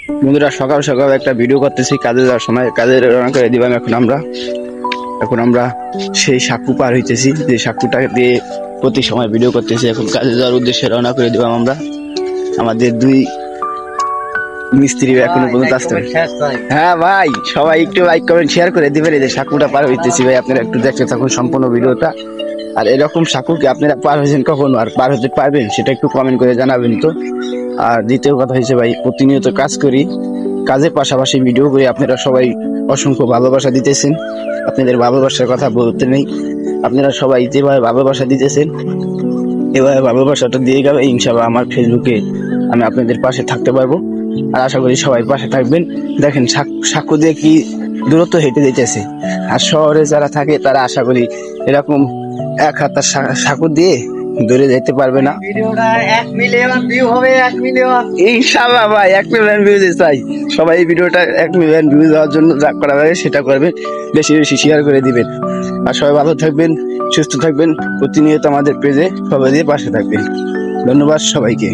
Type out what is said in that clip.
বন্ধুরা, সকাল সকাল একটা ভিডিও করতেছি কাজে যাওয়ার সময়, কাজে রওনা করে দিলাম। এখন আমরা সেই সাঁকু পার হইতেছি, যে সাঁকুটা দিয়ে প্রতি সময় ভিডিও করতেছি। এখন কাজে যাওয়ার উদ্দেশ্যে রওনা করে দিলাম আমরা। আমাদের দুই মিস্ত্রি এখনো পর্যন্ত আসতে। হ্যাঁ ভাই, সবাই একটু লাইক কমেন্ট শেয়ার করে দিবেন। এই যে সাঁকুটা পার হইতেছি ভাই, আপনারা একটু দেখতে থাকুন সম্পূর্ণ ভিডিওটা। আর এরকম সাঁকু কি আপনারা পার হয়েছেন কখনো, আর পার হতে পারবেন সেটা একটু কমেন্ট করে জানাবেন তো। আর দ্বিতীয় কথা হচ্ছে ভাই, প্রতিনিয়ত কাজ করি, কাজের পাশাপাশি ভিডিও করে আপনারা সবাই অসংখ্য ভালোবাসা দিতেছেন। আপনাদের ভালোবাসার কথা বলতে নেই, আপনারা সবাই যেভাবে ভালোবাসা দিতেছেন এভাবে ভালোবাসাটা দিয়ে গেলে ইনশাআল্লাহ আমার ফেসবুকে আমি আপনাদের পাশে থাকতে পারবো। আর আশা করি সবাই পাশে থাকবেন। দেখেন সাঁকো দিয়ে কি দূরত্ব হেঁটে যেতেছে। আর শহরে যারা থাকে তারা আশা করি এরকম এক হাতার সাঁকো দিয়ে দূরে যেতে পারবে না। ভিডিওটা 1 মিলিয়ন ভিউ হবে, 1 মিলিয়ন ইনশাআল্লাহ ভাই, 1 মিলিয়ন ভিউজ চাই। সবাই এই ভিডিওটা 1 মিলিয়ন ভিউজ হওয়ার জন্য যা করা লাগে সেটা করবেন, বেশি বেশি শেয়ার করে দিবেন। আর সবাই ভালো থাকবেন, সুস্থ থাকবেন, প্রতিনিয়ত আমাদের পেজে সবাই দিয়ে পাশে থাকবেন। ধন্যবাদ সবাইকে।